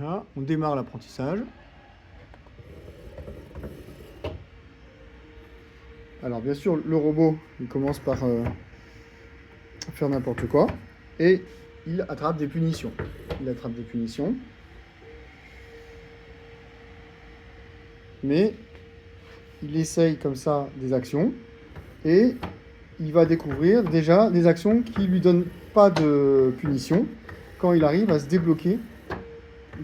Voilà, on démarre l'apprentissage. Alors bien sûr, le robot, il commence par faire n'importe quoi et il attrape des punitions. Il attrape des punitions. Mais il essaye comme ça des actions et il va découvrir déjà des actions qui lui donnent pas de punition quand il arrive à se débloquer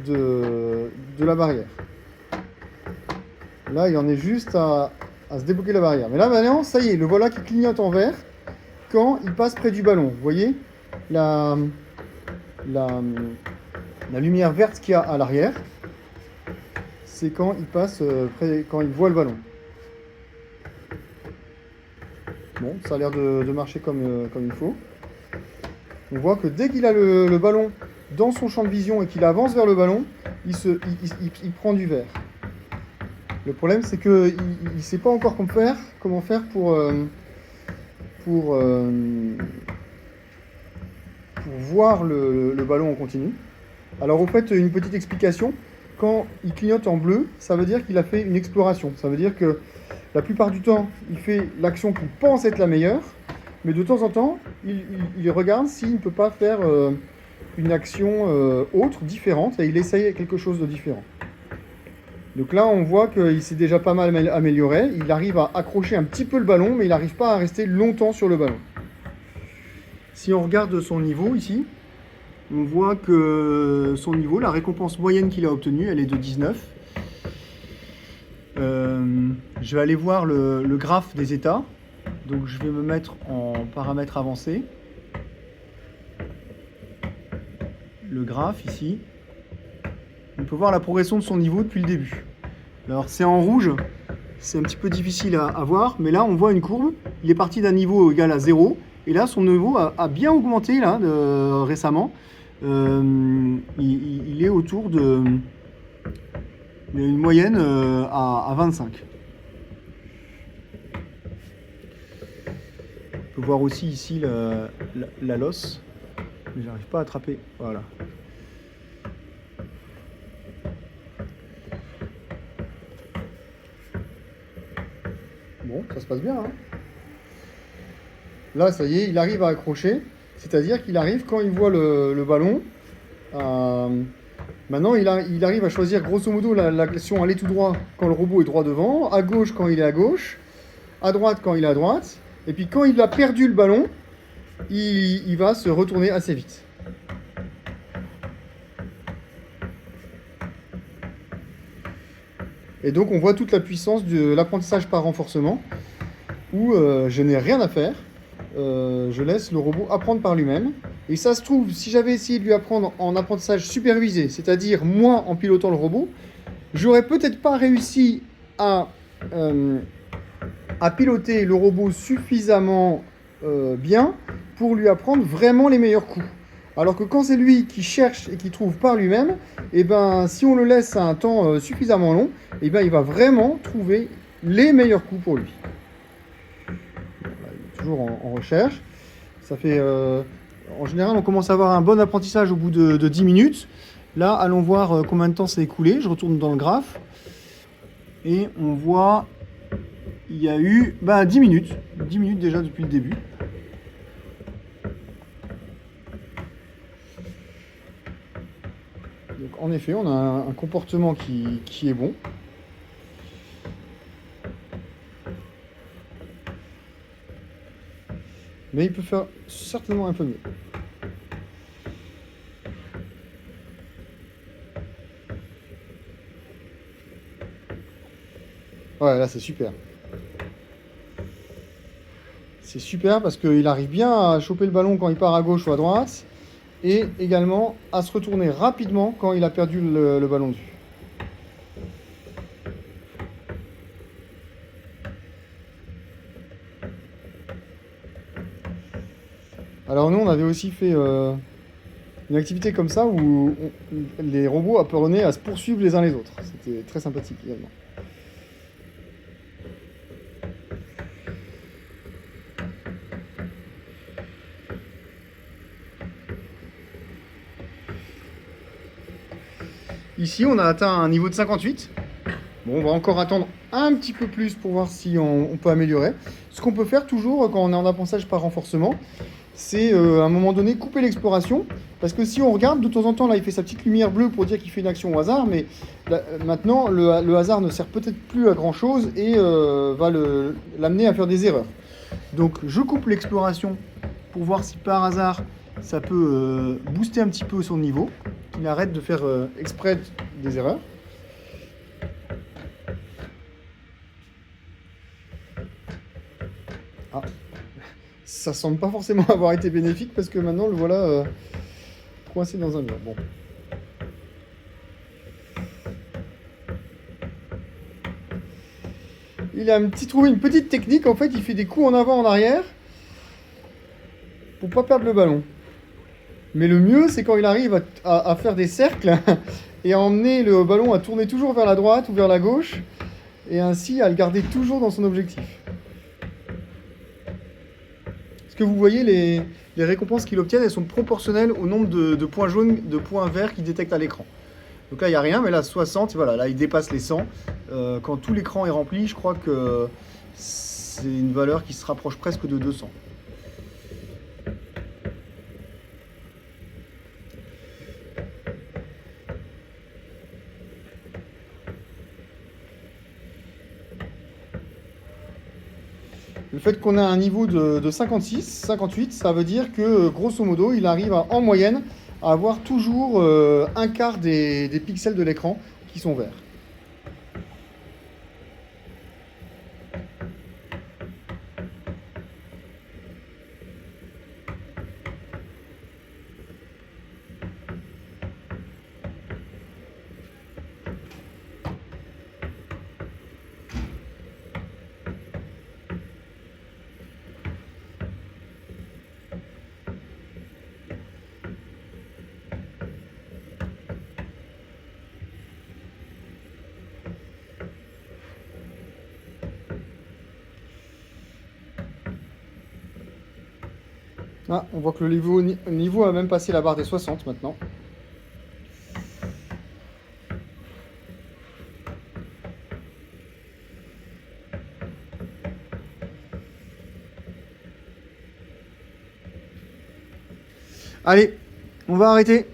de la barrière. Là, il en est juste à se débloquer la barrière. Mais là, maintenant, ça y est, le voilà qui clignote en vert quand il passe près du ballon. Vous voyez la lumière verte qu'il y a à l'arrière, c'est quand il passe quand il voit le ballon. Bon, ça a l'air de marcher comme il faut. On voit que dès qu'il a le ballon dans son champ de vision et qu'il avance vers le ballon, il prend du vert. Le problème, c'est qu'il ne sait pas encore comment faire pour voir le ballon en continu. Alors, au fait, une petite explication. Quand il clignote en bleu, ça veut dire qu'il a fait une exploration. Ça veut dire que la plupart du temps, il fait l'action qu'il pense être la meilleure, mais de temps en temps, il regarde s'il ne peut pas faire une action autre, différente, et il essaye quelque chose de différent. Donc là, on voit qu'il s'est déjà pas mal amélioré. Il arrive à accrocher un petit peu le ballon, mais il n'arrive pas à rester longtemps sur le ballon. Si on regarde son niveau ici, on voit que son niveau, la récompense moyenne qu'il a obtenue, elle est de 19. Je vais aller voir le graphe des états. Donc je vais me mettre en paramètres avancés. Le graphe ici. On peut voir la progression de son niveau depuis le début. Alors c'est en rouge, c'est un petit peu difficile à voir, mais là on voit une courbe. Il est parti d'un niveau égal à 0, et là son niveau a bien augmenté là, récemment. Il est autour d'une moyenne à 25. On peut voir aussi ici la losse, mais j'arrive pas à attraper. Voilà. Bon, ça se passe bien. Hein. Là, ça y est, il arrive à accrocher. C'est-à-dire qu'il arrive, quand il voit le ballon, maintenant il arrive à choisir grosso modo l'action aller tout droit quand le robot est droit devant, à gauche quand il est à gauche, à droite quand il est à droite, et puis quand il a perdu le ballon, il va se retourner assez vite. Et donc on voit toute la puissance de l'apprentissage par renforcement, où je n'ai rien à faire. Je laisse le robot apprendre par lui-même. Et ça se trouve, si j'avais essayé de lui apprendre en apprentissage supervisé, c'est-à-dire moi en pilotant le robot, j'aurais peut-être pas réussi à piloter le robot suffisamment bien pour lui apprendre vraiment les meilleurs coups. Alors que quand c'est lui qui cherche et qui trouve par lui-même, et ben, si on le laisse à un temps suffisamment long, et ben, il va vraiment trouver les meilleurs coups pour lui. Toujours en recherche. Ça fait, en général, on commence à avoir un bon apprentissage au bout de 10 minutes. Là, allons voir combien de temps s'est écoulé. Je retourne dans le graphe. Et on voit, il y a eu 10 minutes. 10 minutes déjà depuis le début. Donc, en effet, on a un comportement qui est bon. Mais il peut faire certainement un peu mieux. Ouais, là c'est super. C'est super parce qu'il arrive bien à choper le ballon quand il part à gauche ou à droite, et également à se retourner rapidement quand il a perdu le ballon de vue. Alors nous, on avait aussi fait une activité comme ça où les robots apprenaient à se poursuivre les uns les autres. C'était très sympathique également. Ici, on a atteint un niveau de 58. Bon, on va encore attendre un petit peu plus pour voir si on peut améliorer. Ce qu'on peut faire toujours quand on est en apprentissage par renforcement, c'est à un moment donné couper l'exploration. Parce que si on regarde, de temps en temps, là, il fait sa petite lumière bleue pour dire qu'il fait une action au hasard, mais là, maintenant, le hasard ne sert peut-être plus à grand-chose et va l'amener à faire des erreurs. Donc, je coupe l'exploration pour voir si par hasard, ça peut booster un petit peu son niveau, qu'il arrête de faire exprès des erreurs. Ah, ça semble pas forcément avoir été bénéfique parce que maintenant le voilà coincé dans un mur. Bon. Il a trouvé une petite technique, en fait, il fait des coups en avant, en arrière pour pas perdre le ballon. Mais le mieux, c'est quand il arrive à faire des cercles et à emmener le ballon à tourner toujours vers la droite ou vers la gauche et ainsi à le garder toujours dans son objectif. Ce que vous voyez, les récompenses qu'il obtient, elles sont proportionnelles au nombre de points jaunes, de points verts qu'il détecte à l'écran. Donc là, il n'y a rien, mais là, 60, voilà, là, il dépasse les 100. Quand tout l'écran est rempli, je crois que c'est une valeur qui se rapproche presque de 200. Le fait qu'on a un niveau de 56, 58, ça veut dire que, grosso modo, il arrive en moyenne à avoir toujours un quart des pixels de l'écran qui sont verts. Ah, on voit que le niveau a même passé la barre des 60 maintenant. Allez, on va arrêter.